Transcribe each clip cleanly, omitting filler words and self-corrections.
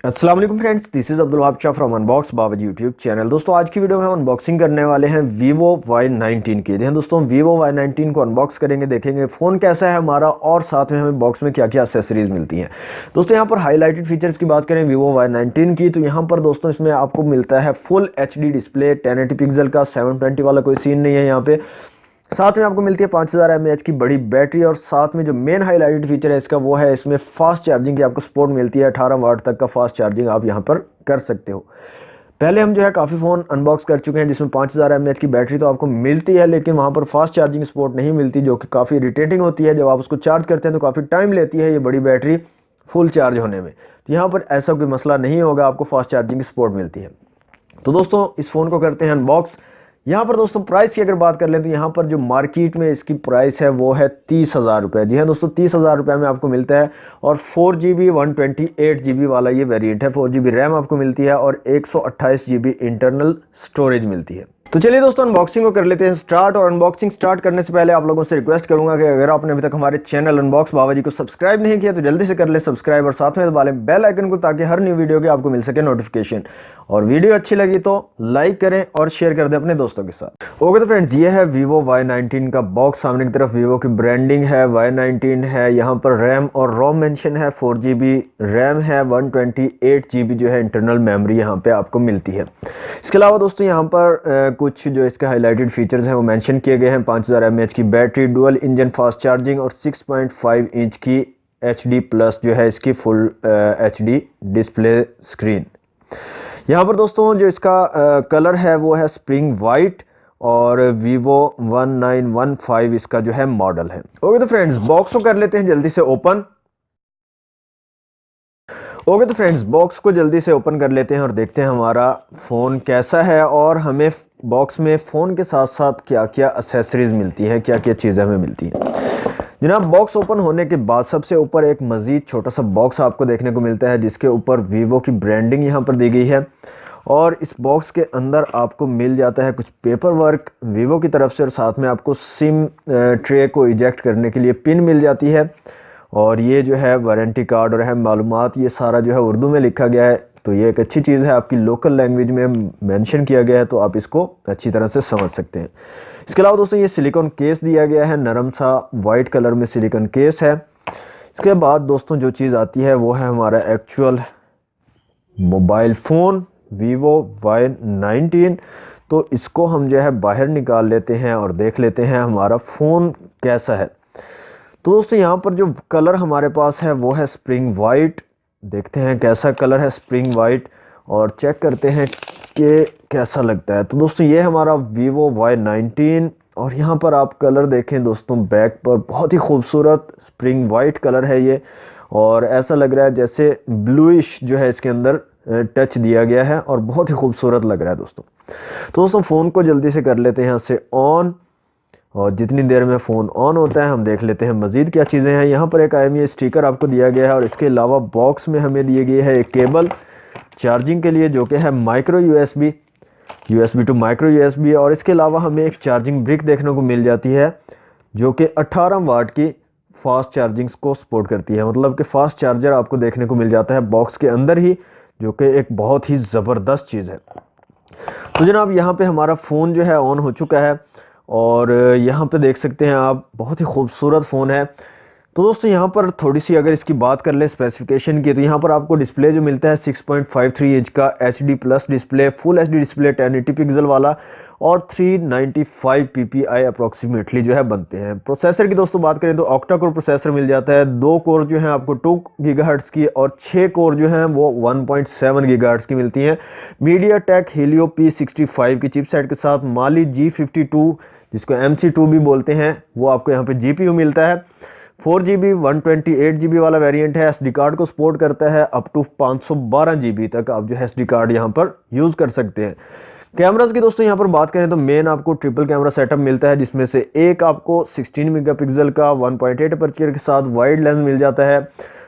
अस्सलाम वालेकुम friends, this is Abdul Wahab Shah from unbox Baba YouTube channel. दोस्तों आज की वीडियो में हम अनबॉक्सिंग करने वाले हैं Vivo Y19 की। देखिए दोस्तों, Vivo Y19 को अनबॉक्स करेंगे, देखेंगे फ़ोन कैसा है हमारा और साथ में हमें बॉक्स में क्या क्या एक्सेसरीज़ मिलती हैं। दोस्तों यहाँ पर हाईलाइटेड फीचर्स की बात करें Vivo Y19 की, तो यहाँ पर दोस्तों इसमें आपको मिलता है फुल HD डिस्प्ले 1080 पिक्सल का। 720 वाला कोई सीन नहीं है यहाँ पे। साथ में आपको मिलती है 5000 mAh की बड़ी बैटरी, और साथ में जो मेन हाईलाइटेड फीचर है इसका वो है इसमें फास्ट चार्जिंग की आपको सपोर्ट मिलती है। 18 वाट तक का फास्ट चार्जिंग आप यहाँ पर कर सकते हो। पहले हम जो है काफ़ी फ़ोन अनबॉक्स कर चुके हैं जिसमें 5000 mAh की बैटरी तो आपको मिलती है, लेकिन वहाँ पर फास्ट चार्जिंग सपोर्ट नहीं मिलती, जो कि काफ़ी इरिटेटिंग होती है। जब आप उसको चार्ज करते हैं तो काफ़ी टाइम लेती है ये बड़ी बैटरी फुल चार्ज होने में। तो यहाँ पर ऐसा कोई मसला नहीं होगा, आपको फास्ट चार्जिंग की सपोर्ट मिलती है। तो दोस्तों इस फ़ोन को करते हैं अनबॉक्स। यहाँ पर दोस्तों प्राइस की अगर बात कर लें तो यहाँ पर जो मार्केट में इसकी प्राइस है वो है 30,000 रुपये। जी हाँ दोस्तों, 30,000 रुपये में आपको मिलता है। और 4GB 128GB वाला ये वेरिएंट है। 4GB रैम आपको मिलती है और 128GB इंटरनल स्टोरेज मिलती है। तो चलिए दोस्तों अनबॉक्सिंग को कर लेते हैं स्टार्ट। और अनबॉक्सिंग स्टार्ट करने से पहले आप लोगों से रिक्वेस्ट करूंगा कि अगर आपने अभी तक हमारे चैनल अनबॉक्स बाबा जी को सब्सक्राइब नहीं किया तो जल्दी से कर ले सब्सक्राइब, और साथ में दबा लें बेल आइकन को, ताकि हर न्यू वीडियो की आपको मिल सके नोटिफिकेशन। और वीडियो अच्छी लगी तो लाइक करें और शेयर कर दें अपने दोस्तों के साथ। ओके तो फ्रेंड्स, ये है Vivo Y19 का बॉक्स। सामने की तरफ Vivo की ब्रांडिंग है, Y19 है। यहाँ पर रैम और रोम मेंशन है। 4GB रैम है, 128GB जो है इंटरनल मेमोरी यहाँ पे आपको मिलती है। इसके अलावा दोस्तों यहाँ पर कुछ जो इसके हाईलाइटेड फीचर्स हैं वो मेंशन किए गए हैं। 5000 mAh की battery, dual engine fast charging और 6.5 इंच की HD प्लस जो है इसकी फुल HD डिस्प्ले स्क्रीन। यहाँ पर दोस्तों जो इसका कलर है वो है स्प्रिंग वाइट, और Vivo 1915 इसका जो है मॉडल है। ओके तो फ्रेंड्स बॉक्स को कर लेते हैं जल्दी से ओपन। ओके तो फ्रेंड्स बॉक्स को जल्दी से ओपन कर लेते हैं और देखते हैं हमारा फ़ोन कैसा है, और हमें बॉक्स में फ़ोन के साथ साथ क्या क्या एक्सेसरीज़ मिलती है, क्या क्या चीज़ें हमें मिलती हैं। जनाब बॉक्स ओपन होने के बाद सबसे ऊपर एक मज़ीद छोटा सा बॉक्स आपको देखने को मिलता है, जिसके ऊपर Vivo की ब्रांडिंग यहाँ पर दी गई है। और इस बॉक्स के अंदर आपको मिल जाता है कुछ पेपर वर्क Vivo की तरफ से, और साथ में आपको सिम ट्रे को इजेक्ट करने के लिए पिन मिल जाती है। और ये जो है वारंटी कार्ड और अहम मालूमात, ये सारा जो है उर्दू में लिखा गया है। तो ये एक अच्छी चीज़ है, आपकी लोकल लैंग्वेज में मेंशन किया गया है, तो आप इसको अच्छी तरह से समझ सकते हैं। इसके अलावा दोस्तों ये सिलिकॉन केस दिया गया है, नरम सा वाइट कलर में सिलिकॉन केस है। इसके बाद दोस्तों जो चीज़ आती है वो है हमारा actual mobile phone Vivo Y19। तो इसको हम जो है बाहर निकाल लेते हैं और देख लेते हैं हमारा फ़ोन कैसा है। तो दोस्तों यहाँ पर जो कलर हमारे पास है वो है स्प्रिंग वाइट। देखते हैं कैसा कलर है स्प्रिंग वाइट, और चेक करते हैं कि कैसा लगता है। तो दोस्तों ये हमारा Vivo Y19, और यहाँ पर आप कलर देखें दोस्तों, बैक पर बहुत ही खूबसूरत स्प्रिंग वाइट कलर है ये, और ऐसा लग रहा है जैसे ब्लूइश जो है इसके अंदर टच दिया गया है, और बहुत ही खूबसूरत लग रहा है दोस्तों। तो दोस्तों फ़ोन को जल्दी से कर लेते हैं यहाँ से ऑन, और जितनी देर में फ़ोन ऑन होता है हम देख लेते हैं मज़ीद क्या चीज़ें हैं। यहाँ पर एक IMEI स्टिकर आपको दिया गया है, और इसके अलावा बॉक्स में हमें दिए गई है एक केबल चार्जिंग के लिए, जो कि है micro USB to micro USB। और इसके अलावा हमें एक चार्जिंग ब्रिक देखने को मिल जाती है, जो कि 18 वाट की फास्ट चार्जिंग को सपोर्ट करती है। मतलब कि फ़ास्ट चार्जर आपको देखने को मिल जाता है बॉक्स के अंदर ही, जो कि एक बहुत ही ज़बरदस्त चीज़ है। तो जनाब यहाँ पे हमारा फ़ोन जो है ऑन हो चुका है, और यहाँ पे देख सकते हैं आप बहुत ही खूबसूरत फ़ोन है। तो दोस्तों यहाँ पर थोड़ी सी अगर इसकी बात कर लें स्पेसिफिकेशन की, तो यहाँ पर आपको डिस्प्ले जो मिलता है 6.53 इंच का HD plus display, full HD display 1080 pixel वाला, और 395 PPI अप्रॉक्सीमेटली जो है बनते हैं। प्रोसेसर की दोस्तों बात करें तो ऑक्टा कोर प्रोसेसर मिल जाता है। 2 कोर जो हैं आपको 2 GHz की, और 6 कोर जो हैं वो 1.7 GHz की मिलती हैं। मीडियाटेक हीलियो P65 की चिपसेट के साथ माली G52, जिसको MC2 भी बोलते हैं, वो आपको यहाँ पे GPU मिलता है। 4GB 128GB वाला वेरिएंट है। SD कार्ड को सपोर्ट करता है अप टू 512GB तक आप जो है SD कार्ड यहाँ पर यूज़ कर सकते हैं। कैमरास की दोस्तों यहाँ पर बात करें तो मेन आपको ट्रिपल कैमरा सेटअप मिलता है, जिसमें से एक आपको 16 मेगापिक्सल का 1.8 अपर्चर के साथ वाइड लेंस मिल जाता है।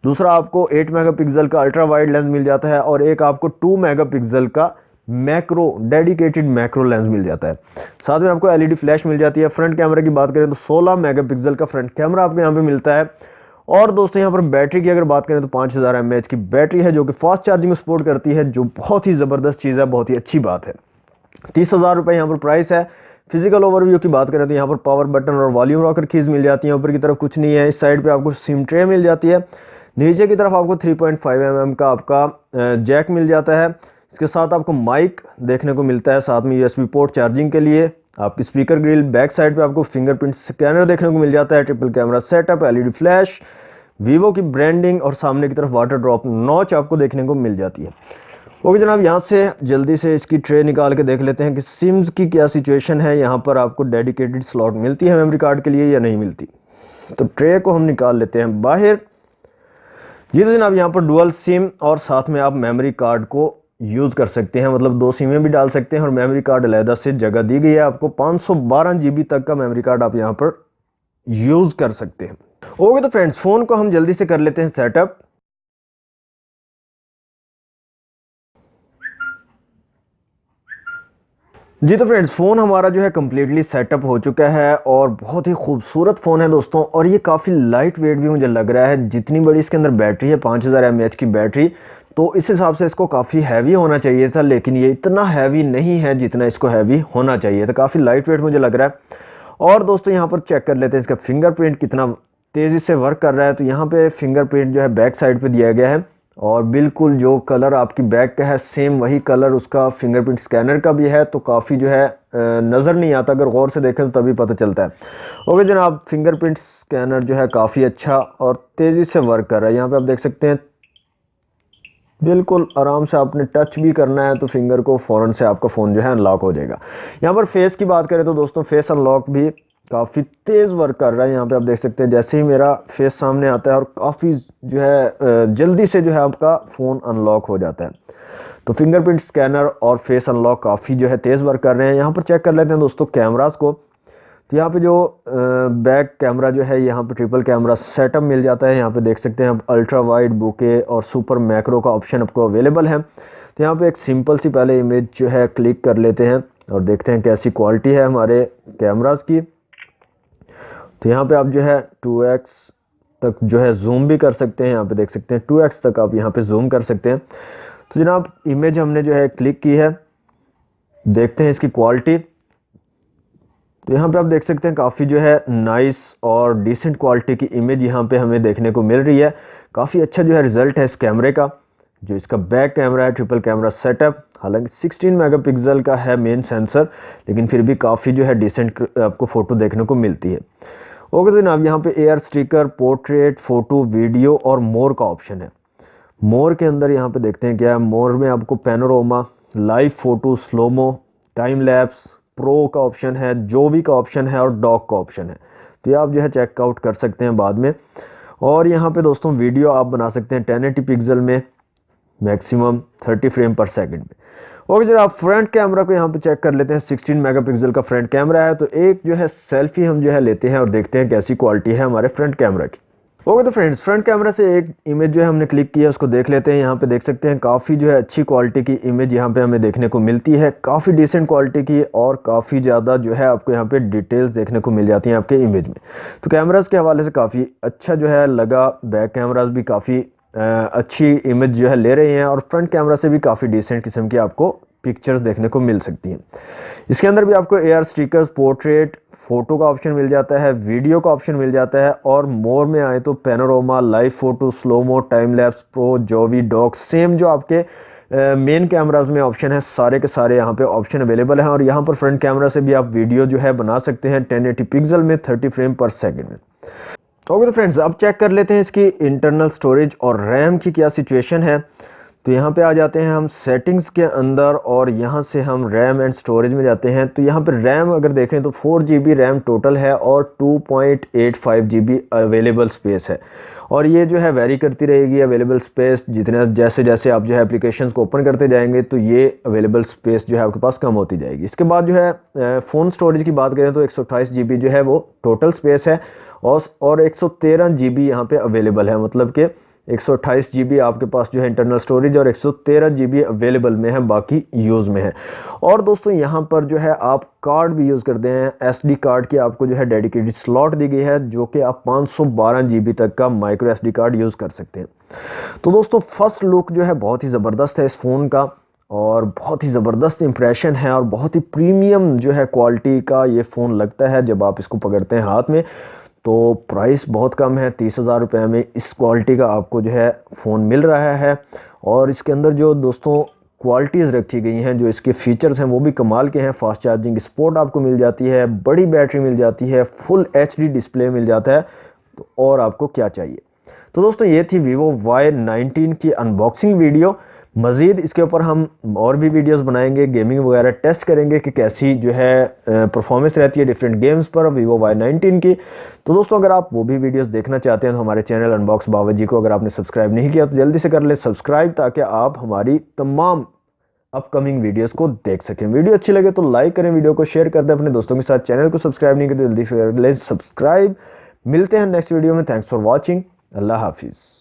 दूसरा आपको 8 मेगापिक्सल का अल्ट्रा वाइड लेंस मिल जाता है, और एक आपको 2 मेगापिक्सल का मैक्रो डेडिकेटेड मैक्रो लेंस मिल जाता है। साथ में आपको LED फ्लैश मिल जाती है। फ्रंट कैमरा की बात करें तो 16 मेगापिक्सल का फ्रंट कैमरा आपको यहाँ पे मिलता है, और दोस्तों यहाँ पर बैटरी की अगर बात करें तो 5000 mAh की बैटरी है जो कि फास्ट चार्जिंग को सपोर्ट करती है, जो बहुत ही ज़बरदस्त चीज़ है, बहुत ही अच्छी बात है। 30,000 रुपये यहाँ पर प्राइस है। फिजिकल ओवरव्यू की बात करें तो यहाँ पर पावर बटन और वॉल्यूम रॉकर कीज़ मिल जाती हैं। ऊपर की तरफ कुछ नहीं है। इस साइड पे आपको सिम ट्रे मिल जाती है। नीचे की तरफ आपको 3.5 mm का आपका जैक मिल जाता है। इसके साथ आपको माइक देखने को मिलता है, साथ में USB पोर्ट चार्जिंग के लिए, आपकी स्पीकर ग्रिल, बैक साइड पे आपको फिंगरप्रिंट स्कैनर देखने को मिल जाता है, triple camera setup, LED flash, Vivo की ब्रांडिंग और सामने की तरफ वाटर ड्रॉप नॉच आपको देखने को मिल जाती है। ओके जनाब, यहाँ से जल्दी से इसकी ट्रे निकाल के देख लेते हैं कि सिम्स की क्या सिचुएशन है। यहाँ पर आपको डेडिकेटेड स्लॉट मिलती है मेमोरी कार्ड के लिए या नहीं मिलती। तो ट्रे को हम निकाल लेते हैं बाहर। जी तो जनाब, यहाँ पर डुअल सिम और साथ में आप मेमोरी कार्ड को यूज़ कर सकते हैं, मतलब 2 सिमें भी डाल सकते हैं और मेमोरी कार्ड अलहदा से जगह दी गई है आपको। 512 GB तक का मेमोरी कार्ड आप यहाँ पर यूज़ कर सकते हैं। ओके तो फ्रेंड्स, फ़ोन को हम जल्दी से कर लेते हैं सेटअप। जी तो फ्रेंड्स, फ़ोन हमारा जो है कम्प्लीटली सेटअप हो चुका है और बहुत ही खूबसूरत फ़ोन है दोस्तों। और ये काफ़ी लाइट वेट भी मुझे लग रहा है। जितनी बड़ी इसके अंदर बैटरी है, 5000 mAh की बैटरी, तो इस हिसाब से इसको काफ़ी हैवी होना चाहिए था, लेकिन ये इतना हैवी नहीं है जितना इसको हैवी होना चाहिए था। काफ़ी लाइट वेट मुझे लग रहा है। और दोस्तों यहाँ पर चेक कर लेते हैं इसका फिंगरप्रिंट कितना तेज़ी से वर्क कर रहा है। तो यहाँ पे फिंगरप्रिंट जो है बैक साइड पे दिया गया है और बिल्कुल जो कलर आपकी बैक का है सेम वही कलर उसका फिंगरप्रिंट स्कैनर का भी है। तो काफ़ी जो है नज़र नहीं आता, अगर गौर से देखें तो तभी पता चलता है। ओके जनाब, फिंगरप्रिंट स्कैनर जो है काफ़ी अच्छा और तेज़ी से वर्क कर रहा है। यहाँ पे आप देख सकते हैं बिल्कुल आराम से आपने टच भी करना है तो फिंगर को फ़ौरन से आपका फ़ोन जो है अनलॉक हो जाएगा। यहाँ पर फेस की बात करें तो दोस्तों फेस अनलॉक भी काफ़ी तेज़ वर्क कर रहा है। यहाँ पे आप देख सकते हैं जैसे ही मेरा फेस सामने आता है और काफ़ी जो है जल्दी से जो है आपका फ़ोन अनलॉक हो जाता है। तो फिंगरप्रिंट स्कैनर और फेस अनलॉक काफ़ी जो है तेज़ वर्क कर रहे हैं। यहाँ पर चेक कर लेते हैं दोस्तों कैमरास को। तो यहाँ पे जो बैक कैमरा जो है यहाँ पे ट्रिपल कैमरा सेटअप मिल जाता है। यहाँ पे देख सकते हैं आप अल्ट्रा वाइड, बुके और सुपर मैक्रो का ऑप्शन आपको अवेलेबल है। तो यहाँ पे एक सिंपल सी पहले इमेज जो है क्लिक कर लेते हैं और देखते हैं कैसी क्वालिटी है हमारे कैमरास की। तो यहाँ पे आप जो है 2x तक जो है जूम भी कर सकते हैं। यहाँ पे देख सकते हैं 2x तक आप यहाँ पे जूम कर सकते हैं। तो जनाब इमेज हमने जो है क्लिक की है, देखते हैं इसकी क्वालिटी। तो यहाँ पे आप देख सकते हैं काफ़ी जो है नाइस और डिसेंट क्वालिटी की इमेज यहाँ पे हमें देखने को मिल रही है। काफ़ी अच्छा जो है रिज़ल्ट है इस कैमरे का। जो इसका बैक कैमरा है ट्रिपल कैमरा सेटअप, हालांकि 16 मेगापिक्सल का है मेन सेंसर, लेकिन फिर भी काफ़ी जो है डिसेंट आपको फ़ोटो देखने को मिलती है। ओके तो जनाब, यहाँ पे AR sticker, portrait, photo, video और मोर का ऑप्शन है। मोर के अंदर यहाँ पे देखते हैं क्या है। मोर में आपको panorama, live photo, slomo, time lapse, pro का ऑप्शन है, जोवी का ऑप्शन है और डॉग का ऑप्शन है। तो ये आप जो है चेकआउट कर सकते हैं बाद में। और यहाँ पे दोस्तों वीडियो आप बना सकते हैं 1080 पिक्सल में, मैक्सिमम 30 फ्रेम पर सेकंड में। ओके जरा आप फ्रंट कैमरा को यहाँ पे चेक कर लेते हैं। 16 मेगापिक्सल का फ्रंट कैमरा है। तो एक जो है सेल्फी हम जो है लेते हैं और देखते हैं कैसी क्वालिटी है हमारे फ्रंट कैमरा की। ओके तो फ्रेंड्स, फ्रंट कैमरा से एक इमेज जो है हमने क्लिक किया उसको देख लेते हैं। यहाँ पे देख सकते हैं काफ़ी जो है अच्छी क्वालिटी की इमेज यहाँ पे हमें देखने को मिलती है, काफ़ी डिसेंट क्वालिटी की और काफ़ी ज़्यादा जो है आपको यहाँ पे डिटेल्स देखने को मिल जाती हैं आपके इमेज में। तो कैमरास के हवाले से काफ़ी अच्छा जो है लगा। बैक कैमरास भी काफ़ी अच्छी इमेज जो है ले रहे हैं और फ्रंट कैमरा से भी काफ़ी डिसेंट किस्म की आपको पिक्चर्स देखने को मिल सकती हैं। इसके अंदर भी आपको एआर स्टिकर्स, पोर्ट्रेट, फ़ोटो का ऑप्शन मिल जाता है, वीडियो का ऑप्शन मिल जाता है और मोर में आए तो panorama, live photo, slomo, time lapse, pro, Jovi, dog, same जो आपके मेन कैमराज में ऑप्शन है सारे के सारे यहाँ पे ऑप्शन अवेलेबल हैं। और यहाँ पर फ्रंट कैमरा से भी आप वीडियो जो है बना सकते हैं 1080 पिक्सल में 30 फ्रेम पर सेकंड में। ओके तो फ्रेंड्स, अब चेक कर लेते हैं इसकी इंटरनल स्टोरेज और रैम की क्या सिचुएशन है। तो यहाँ पे आ जाते हैं हम सेटिंग्स के अंदर और यहाँ से हम रैम एंड स्टोरेज में जाते हैं। तो यहाँ पर रैम अगर देखें तो 4 GB रैम टोटल है और 2.85 GB अवेलेबल स्पेस है। और ये जो है वेरी करती रहेगी अवेलेबल स्पेस, जितने जैसे जैसे आप जो है एप्लीकेशंस को ओपन करते जाएंगे तो ये अवेलेबल स्पेस जो है आपके पास कम होती जाएगी। इसके बाद जो है फ़ोन स्टोरेज की बात करें तो 128 GB जो है वो टोटल स्पेस है और 113 GB यहाँ पे अवेलेबल है, मतलब कि 128 GB आपके पास जो है इंटरनल स्टोरेज और 113 GB अवेलेबल में है, बाकी यूज़ में है। और दोस्तों यहाँ पर जो है आप कार्ड भी यूज़ करते हैं, SD कार्ड की आपको जो है डेडिकेटेड स्लॉट दी गई है, जो कि आप 512 GB तक का माइक्रो SD कार्ड यूज़ कर सकते हैं। तो दोस्तों फर्स्ट लुक जो है बहुत ही ज़बरदस्त है इस फ़ोन का, और बहुत ही ज़बरदस्त इंप्रेशन है और बहुत ही प्रीमियम जो है क्वालिटी का ये फ़ोन लगता है जब आप इसको पकड़ते हैं हाथ में। तो प्राइस बहुत कम है, 30,000 रुपये में इस क्वालिटी का आपको जो है फ़ोन मिल रहा है। और इसके अंदर जो दोस्तों क्वालिटीज़ रखी गई हैं, जो इसके फ़ीचर्स हैं वो भी कमाल के हैं। फास्ट चार्जिंग सपोर्ट आपको मिल जाती है, बड़ी बैटरी मिल जाती है, फुल HD डिस्प्ले मिल जाता है, तो और आपको क्या चाहिए। तो दोस्तों ये थी Vivo Y19 की अनबॉक्सिंग वीडियो। मज़ीद इसके ऊपर हम और भी वीडियोस बनाएंगे, गेमिंग वगैरह टेस्ट करेंगे कि कैसी जो है परफॉर्मेंस रहती है डिफरेंट गेम्स पर Vivo Y19 की। तो दोस्तों अगर आप वो भी वीडियोस देखना चाहते हैं तो हमारे चैनल अनबॉक्स बावाजी को अगर आपने सब्सक्राइब नहीं किया तो जल्दी से कर ले सब्सक्राइब, ताकि आप हमारी तमाम अपकमिंग वीडियोस को देख सकें। वीडियो अच्छी लगे तो लाइक करें, वीडियो को शेयर कर दें अपने दोस्तों के साथ। चैनल को सब्सक्राइब नहीं किया तो जल्दी से कर लें सब्सक्राइब। मिलते हैं नेक्स्ट वीडियो में। Thanks for watching. अल्लाह हाफिज़।